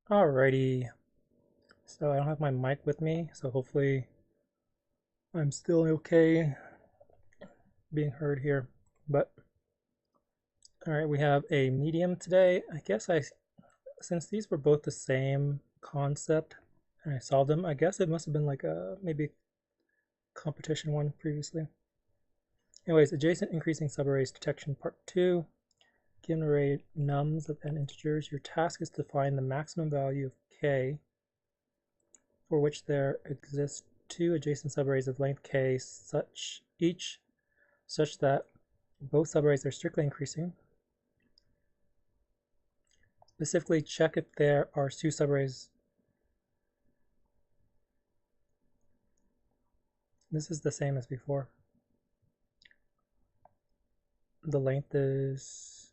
Alrighty, so I don't have my mic with me, so hopefully I'm still okay being heard here. But alright, we have a medium today. Since these were both the same concept and I solved them, I guess it must have been like a maybe competition one previously. Anyways, adjacent increasing subarrays detection part 2. Given an array nums of n integers, your task is to find the maximum value of k for which there exist two adjacent subarrays of length k such that both subarrays are strictly increasing. Specifically, check if there are two subarrays. This is the same as before. The length is,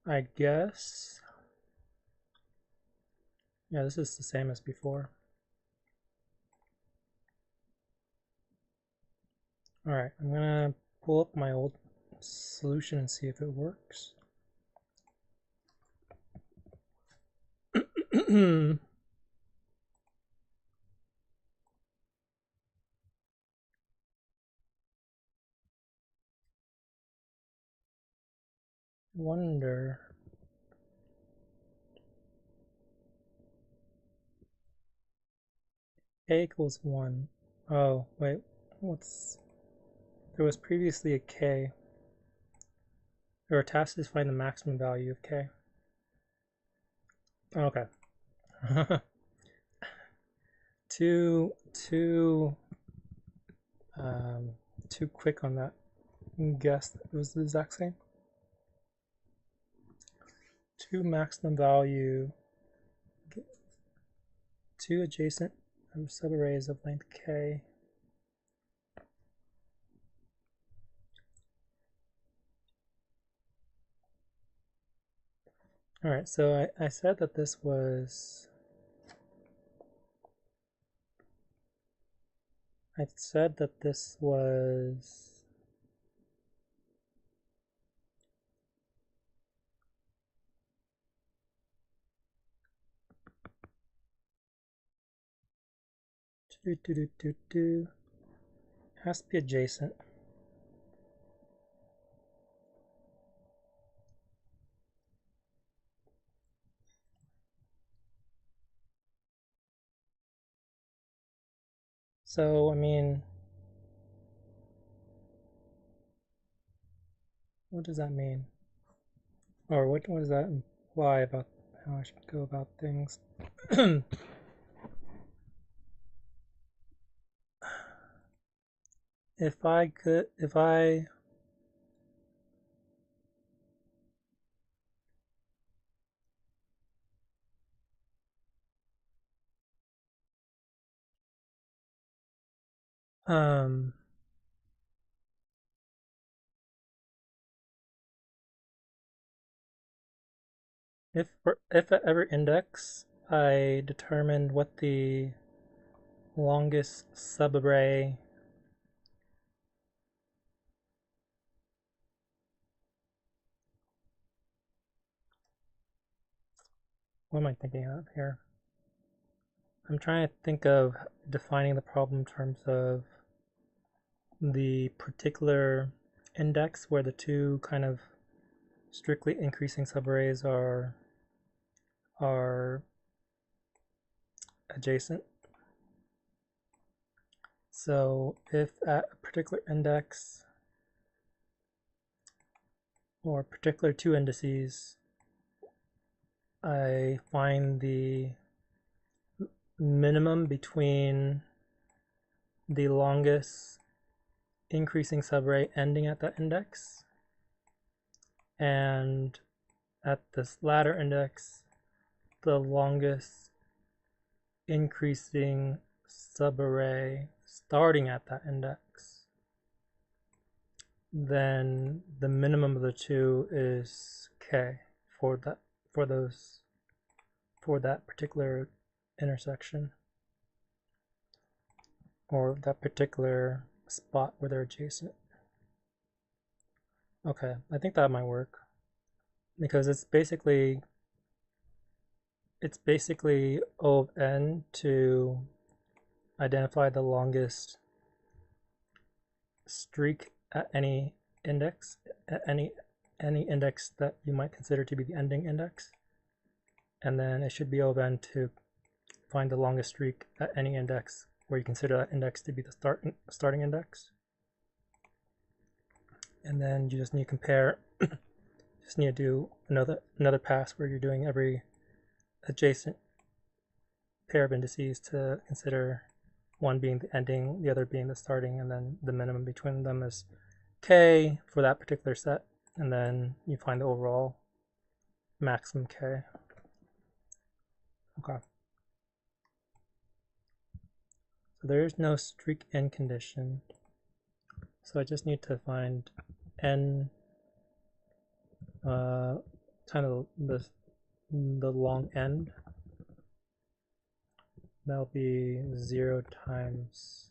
I guess, yeah, this is the same as before. Alright, I'm gonna pull up my old solution and see if it works. Wonder. K equals 1. Oh, wait, there was previously a K. There are tasks to find the maximum value of K. Okay. too quick on that guess. It was the exact same. Two maximum value, two adjacent subarrays of length K. Alright, so I said that this was, has to be adjacent. So, I mean, what does that mean? Or what does that imply about how I should go about things? if I um if at every index I determined what the longest subarray what am I thinking of here? I'm trying to think of defining the problem in terms of the particular index where the two kind of strictly increasing subarrays are adjacent. So if at a particular index or particular two indices I find the minimum between the longest increasing subarray ending at that index and at this latter index the longest increasing subarray starting at that index, then the minimum of the two is k for that particular intersection or that particular spot where they're adjacent. Okay, I think that might work. because it's basically O of n to identify the longest streak at any index, at any index that you might consider to be the ending index, and then it should be O of n to find the longest streak at any index where you consider that index to be the starting index. And then you just need to compare. Just need to do another pass where you're doing every adjacent pair of indices to consider one being the ending, the other being the starting, and then the minimum between them is k for that particular set, and then you find the overall maximum k. Okay. So there is no streak n condition. So I just need to find n kind of the long end. That'll be 0 times,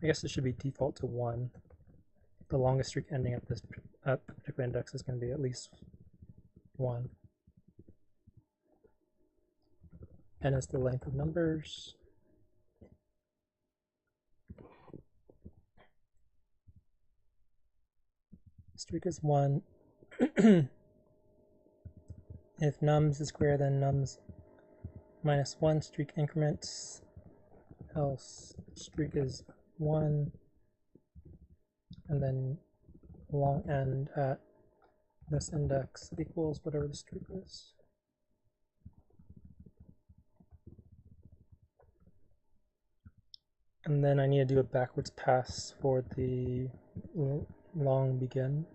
I guess it should be default to 1. The longest streak ending at the particular index is going to be at least 1. N is the length of numbers. Streak is 1. If nums is greater than nums minus 1 streak increments, else streak is 1, and then long end at this index equals whatever the streak is. And then I need to do a backwards pass for the long begin.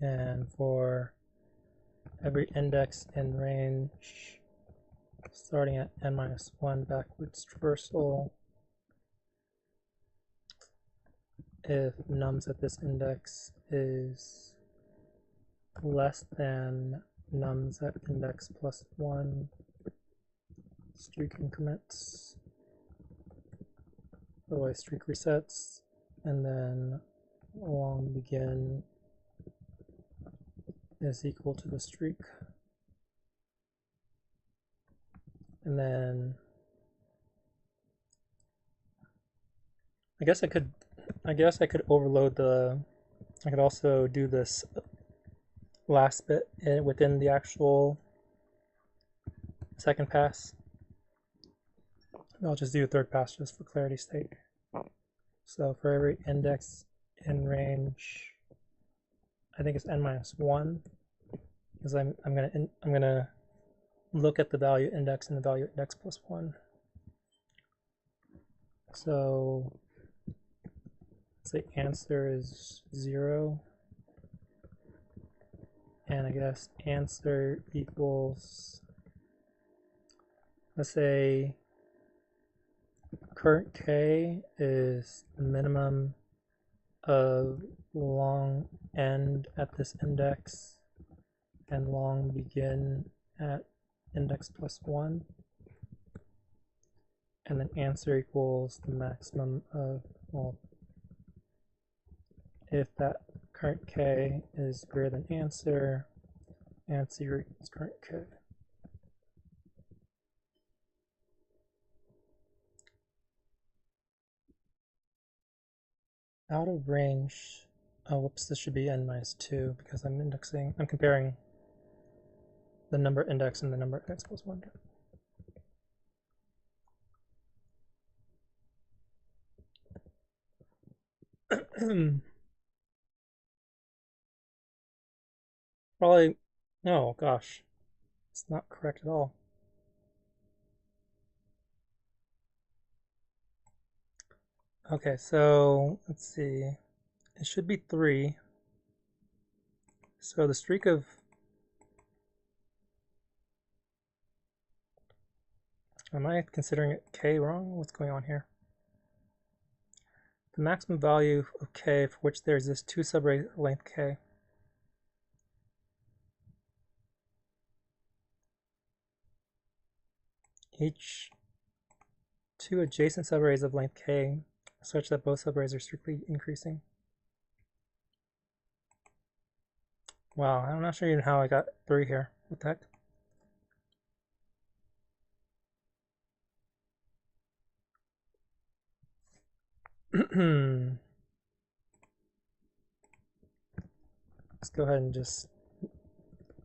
And for every index in range starting at n minus 1 backwards traversal, if nums at this index is less than nums at index plus 1 streak increments, otherwise streak resets, and then long begin is equal to the streak. And then I guess I could overload I could also do this last bit within the actual second pass. I'll just do a third pass just for clarity's sake. So for every index in range, I think it's n minus 1, because I'm gonna look at the value index and the value index plus 1. So let's say answer is 0, and I guess answer equals, let's say current k is the minimum of long end at this index and long begin at index plus 1, and then answer equals the maximum of, well, if that current k is greater than answer equals current k. Out of range, oh whoops, this should be n minus 2 because I'm comparing the number index and the number index plus 1. Probably, oh gosh, it's not correct at all. Okay, so let's see, it should be 3. So the streak of, am I considering it k wrong? What's going on here? The maximum value of k for which there exists 2 subarrays of length k. Each two adjacent subarrays of length k such that both subarrays are strictly increasing. Wow, I'm not sure even how I got 3 here. What the heck? Let's go ahead and just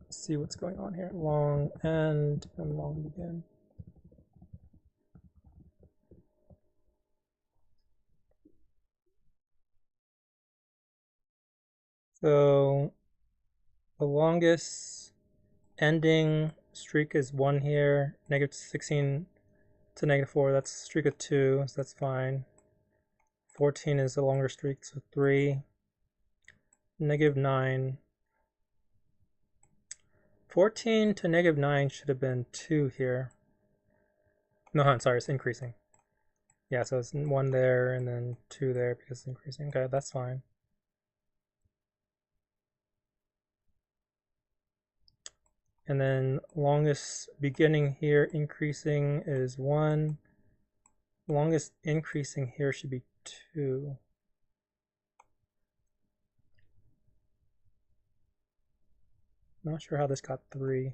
see what's going on here. Long end and long begin. So the longest ending streak is 1 here, negative 16 to negative 4. That's a streak of 2, so that's fine. 14 is a longer streak, so 3. Negative 9. 14 to negative 9 should have been 2 here. No, I'm sorry, it's increasing. Yeah, so it's 1 there and then 2 there because it's increasing. Okay, that's fine. And then longest beginning here increasing is 1. Longest increasing here should be 2. Not sure how this got 3.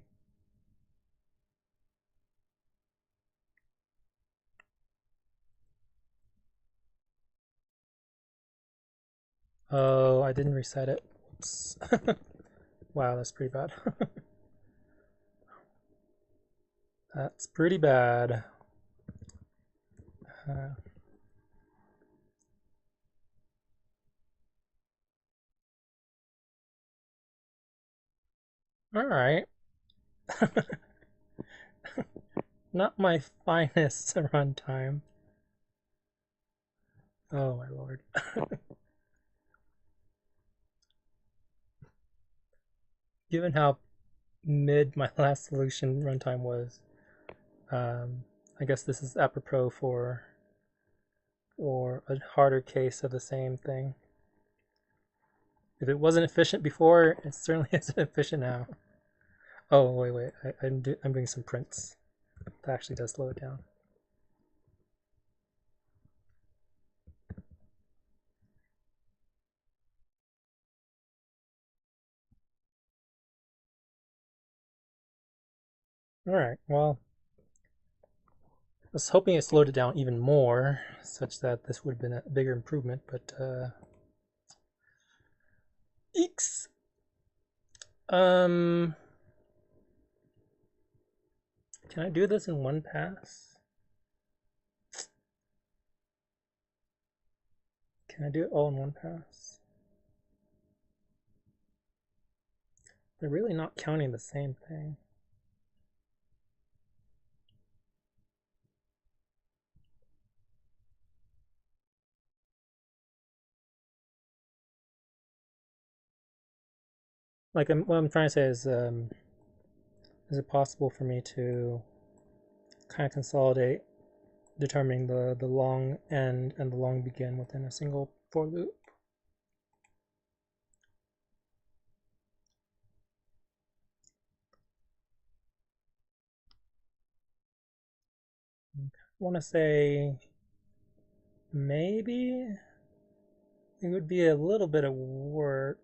Oh, I didn't reset it. Oops. Wow, that's pretty bad. That's pretty bad. All right. Not my finest runtime. Oh my lord. Given how mid my last solution runtime was, I guess this is apropos for or a harder case of the same thing. If it wasn't efficient before, it certainly isn't efficient now. Oh wait, I'm doing some prints. That actually does slow it down. All right, well, I was hoping it slowed it down even more, such that this would have been a bigger improvement, but eeks. Can I do this in one pass? Can I do it all in one pass? They're really not counting the same thing. Like, what I'm trying to say is it possible for me to kind of consolidate determining the long end and the long begin within a single for loop? I want to say maybe it would be a little bit of work.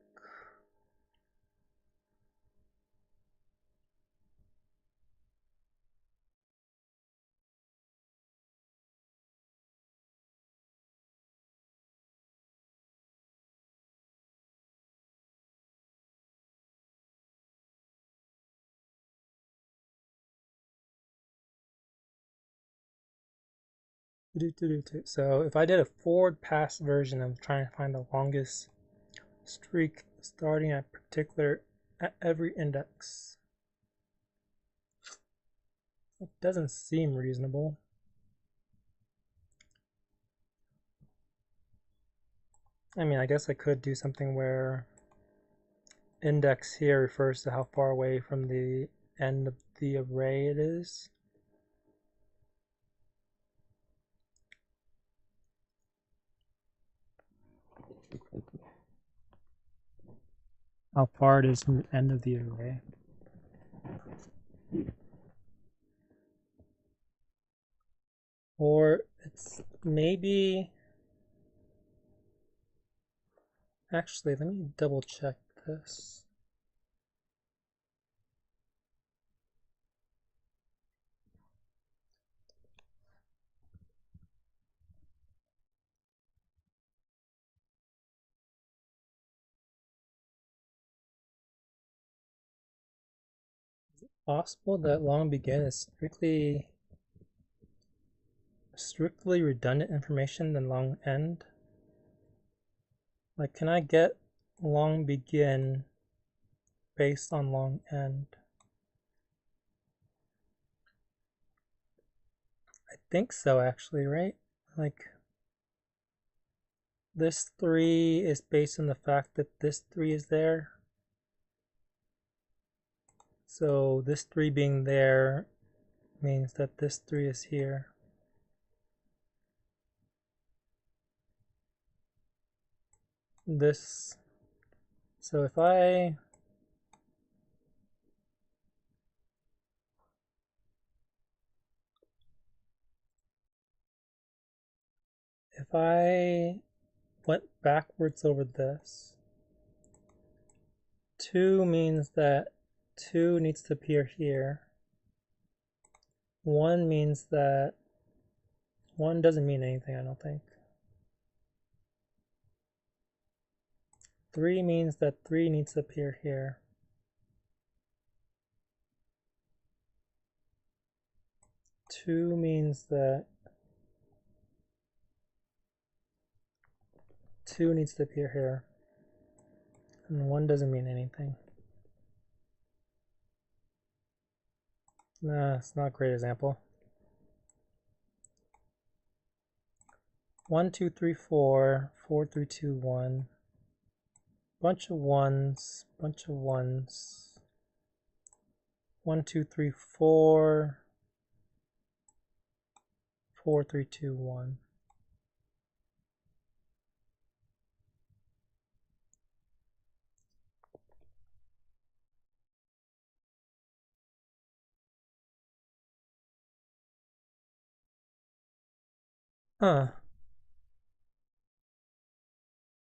So if I did a forward pass version of trying to find the longest streak starting at every index, it doesn't seem reasonable. I mean, I guess I could do something where index here refers to how far away from the end of the array it is. How far it is from the end of the array. Or It's maybe, actually, let me double check this. Possible that long begin is strictly redundant information than long end? Like, can I get long begin based on long end? I think so, actually, right? Like, this 3 is based on the fact that this 3 is there. So this 3 being there means that this 3 is here. This, so if I went backwards over this, 2 means that 2 needs to appear here. 1 means that 1 doesn't mean anything, I don't think. 3 means that 3 needs to appear here. 2 means that 2 needs to appear here. And 1 doesn't mean anything. Nah, it's not a great example. 1, 2, 3, 4, 4, 3, 2, 1. Bunch of ones, bunch of ones. 1, 2, 3, 4, 4, 3, 2, 1. Huh.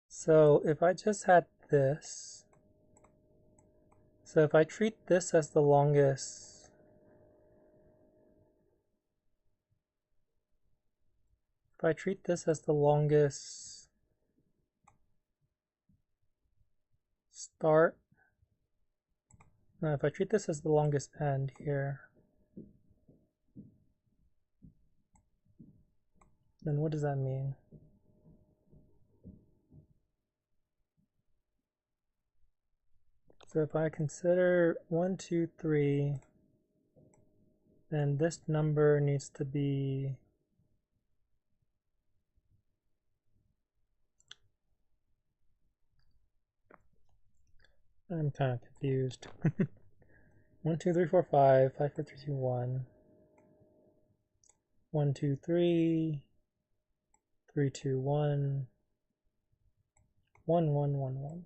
So if I just had this, so if I treat this as the longest, if I treat this as the longest start, no, if I treat this as the longest end here, then what does that mean? So if I consider 1, 2, 3, then this number needs to be I'm kind of confused. 1, 2, 3, 4, 5, 5, 4, 3, 2, 1. 1, 2, 3, 3, 2, 1, 1, 1, 1, 1.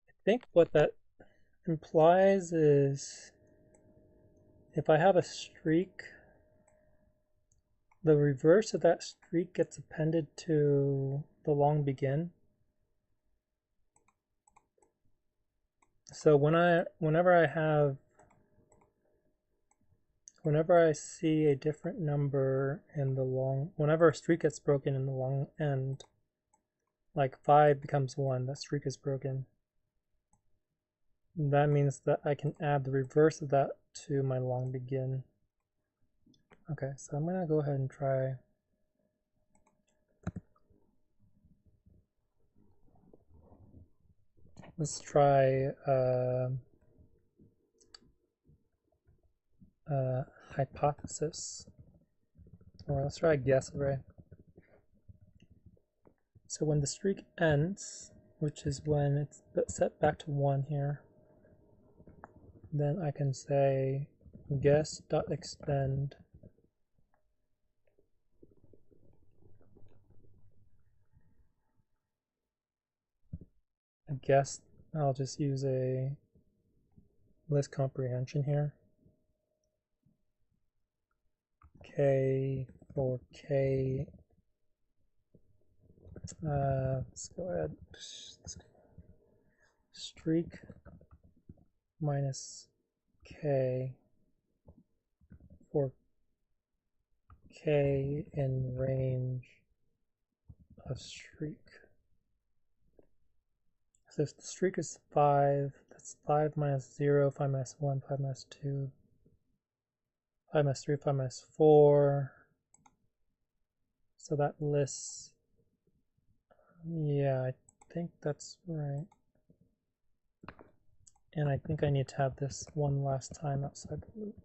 I think what that implies is if I have a streak, the reverse of that streak gets appended to the long begin. So whenever I see a different number in the long, whenever a streak gets broken in the long end, like 5 becomes 1, that streak is broken. That means that I can add the reverse of that to my long begin. Okay, so I'm gonna go ahead and try. Let's try hypothesis, or let's try a guess array. So when the streak ends, which is when it's set back to 1 here, then I can say guess.extend I guess I'll just use a list comprehension here. K for K. Let's go ahead. Streak minus K for K in range of streak. So if the streak is 5, that's 5 minus 0, 5 minus 1, 5 minus 2, 5 minus 3, 5 minus 4. So that lists, yeah, I think that's right. And I think I need to have this one last time outside the loop.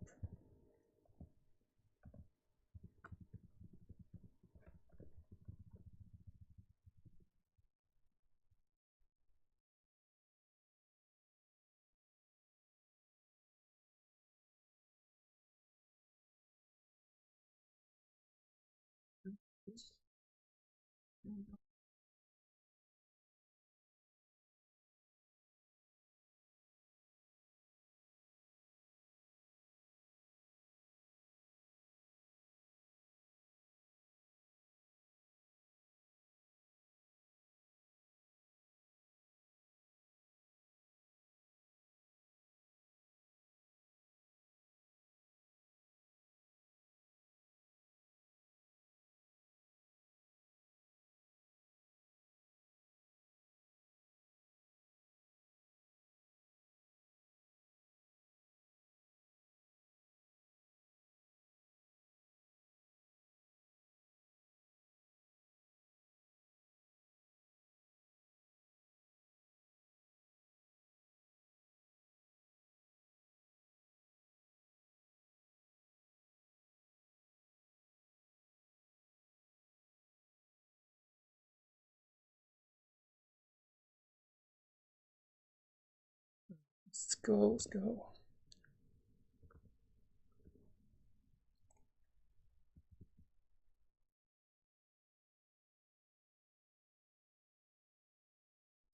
Let's go, let's go. All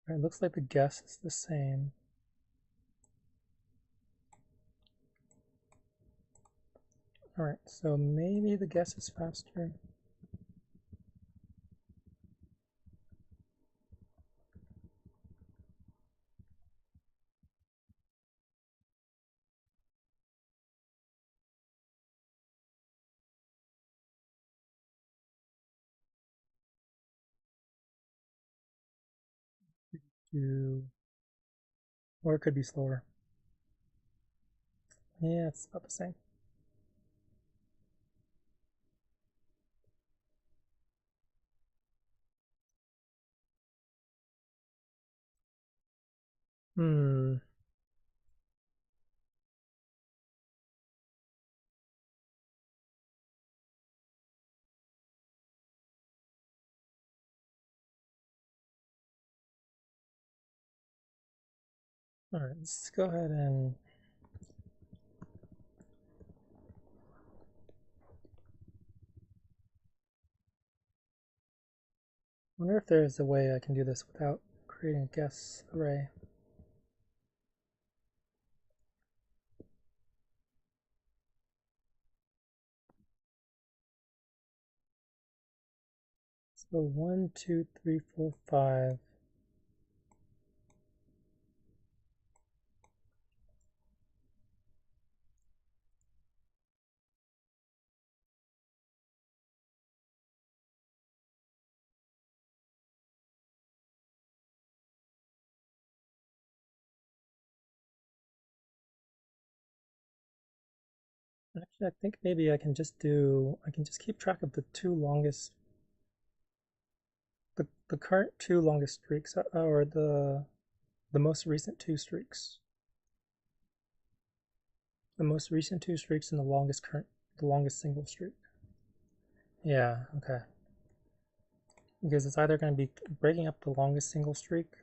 right, looks like the guess is the same. All right, so maybe the guess is faster. Or it could be slower. Yeah, it's about the same. Hmm. All right, let's go ahead and wonder if there's a way I can do this without creating a guess array. So 1, 2, 3, 4, 5. Actually, I think maybe I can just keep track of the the current two longest streaks, or the most recent two streaks. The most recent two streaks and the longest single streak. Yeah, okay. Because it's either going to be breaking up the longest single streak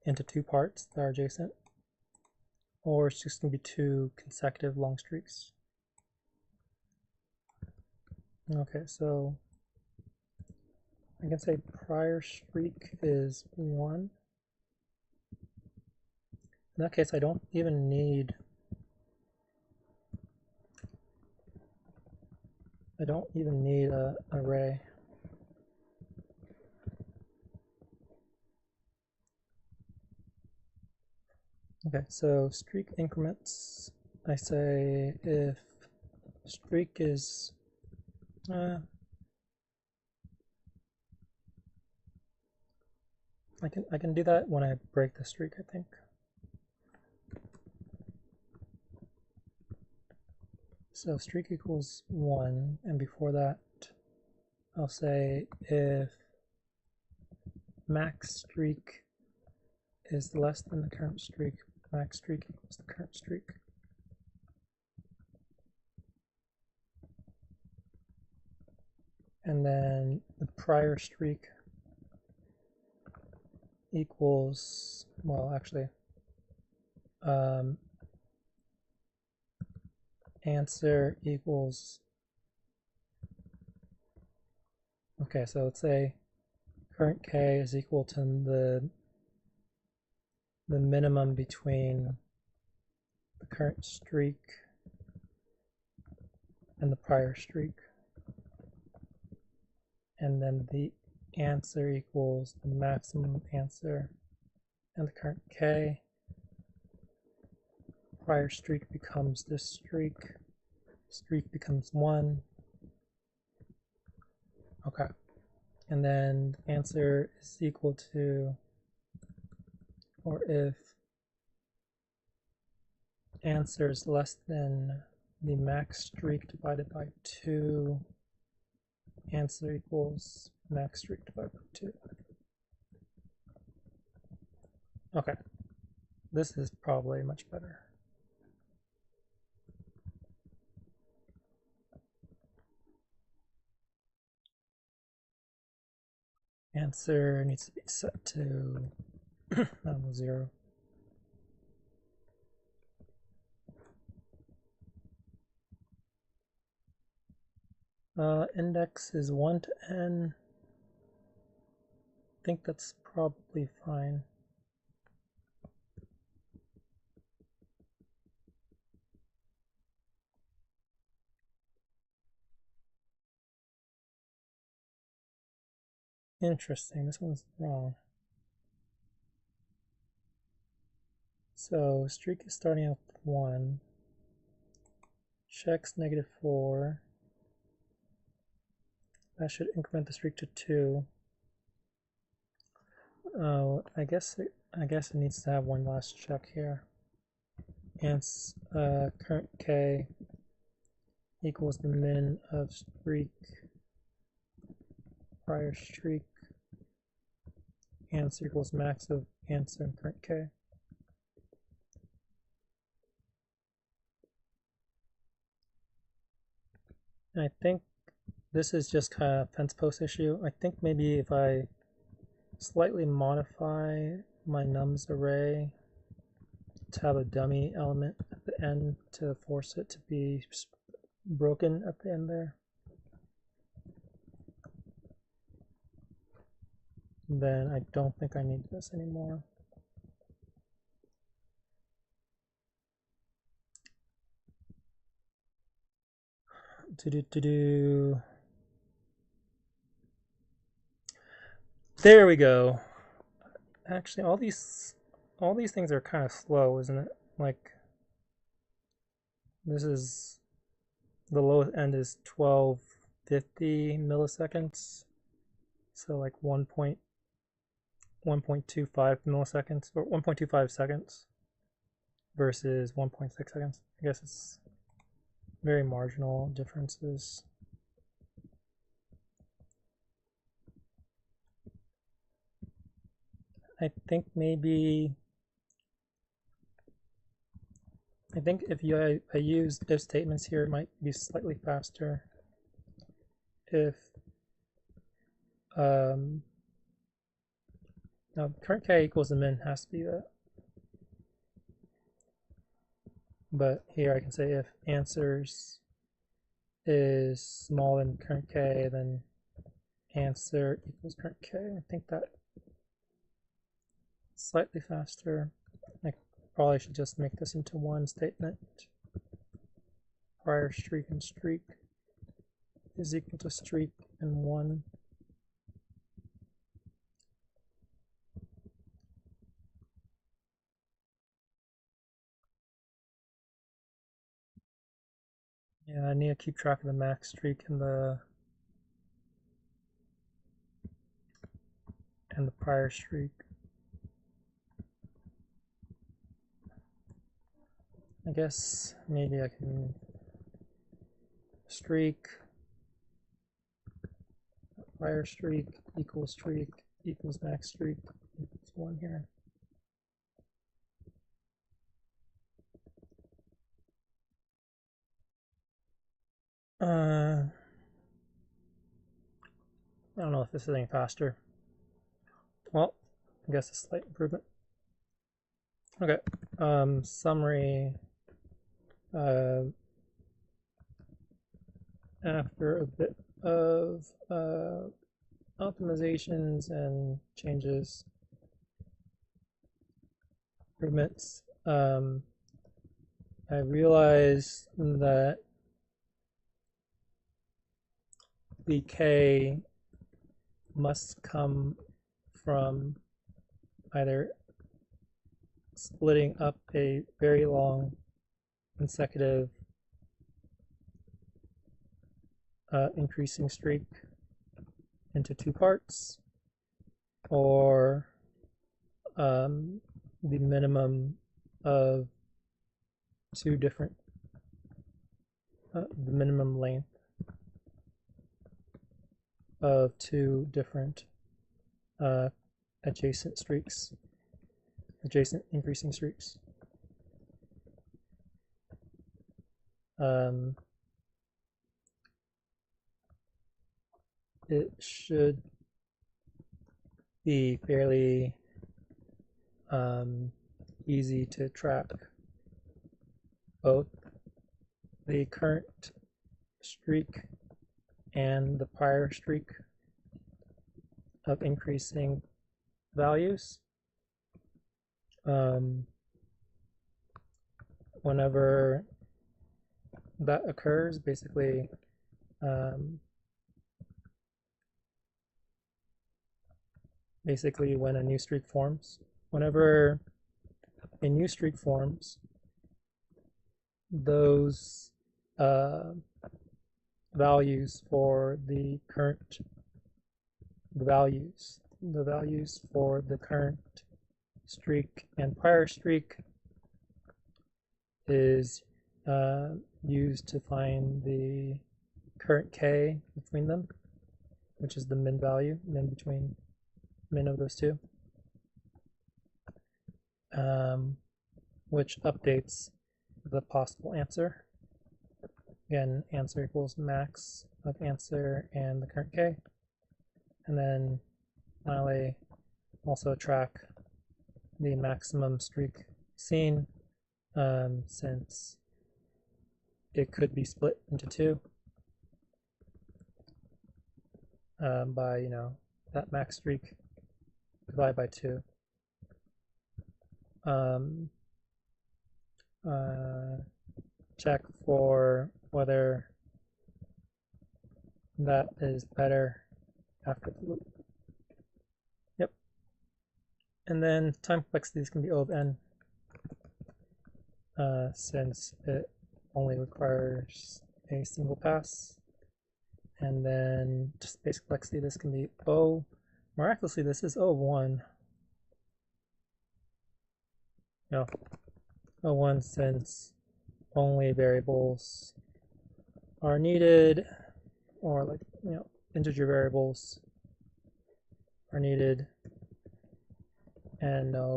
into two parts that are adjacent, or it's just going to be two consecutive long streaks. Okay, so I can say prior streak is 1, In that case, I don't even need an array. Okay, so streak increments, I say if streak is I can do that when I break the streak, I think. So streak equals 1, and before that I'll say if max streak is less than the current streak, max streak equals the current streak. And then the prior streak equals, well, actually, answer equals, okay, so let's say current k is equal to the minimum between the current streak and the prior streak. And then the answer equals the maximum answer and the current k. Prior streak becomes this streak. Streak becomes 1. Okay. And then the answer is equal to, or if answer is less than the max streak divided by 2, answer equals max streak divided by 2. Okay, this is probably much better. Answer needs to be set to 0. Index is 1 to n. I think that's probably fine. Interesting, this one's wrong. So streak is starting out with 1. Checks -4. That should increment the streak to 2. I guess it needs to have one last check here. And current k equals the min of streak, prior streak, answer equals max of answer and current k. And I think this is just kind of fence post issue. I think maybe if I slightly modify my nums array to have a dummy element at the end to force it to be broken at the end there, then I don't think I need this anymore. There we go. Actually, all these things are kind of slow, isn't it? Like, this is, the lowest end is 1250 milliseconds, so like 1.25 milliseconds, or 1.25 seconds versus 1.6 seconds. I guess it's very marginal differences. I think if I use if statements here, it might be slightly faster. If now current k equals the min has to be that. But here I can say if answers is smaller than current k, then answer equals current k. I think that slightly faster. probably should just make this into one statement. Prior streak and streak is equal to streak and 1. Yeah, I need to keep track of the max streak and the prior streak. I guess maybe I can streak, prior streak equals max streak equals 1 here. I don't know if this is any faster. Well, I guess a slight improvement. Okay, summary. After a bit of optimizations and changes, improvements, I realized that the K must come from either splitting up a very long consecutive increasing streak into 2 parts, or the minimum of 2 different, the minimum length of 2 different adjacent increasing streaks. It should be fairly easy to track both the current streak and the prior streak of increasing values. Whenever that occurs, basically when a new streak forms. Whenever a new streak forms, those values for the current, the values for the current streak and prior streak is used to find the current K between them, which is the min value, min of those two, which updates the possible answer. Again, answer equals max of answer and the current K. And then finally, also track the maximum streak seen, since it could be split into 2 by, that max streak divided by 2. Check for whether that is better after the loop. Yep. And then time complexities can be O of n, since it only requires a single pass. And then just basic complexity, this can be O. Miraculously, this is O of 1. No, O of 1 since only variables are needed, or integer variables are needed, and no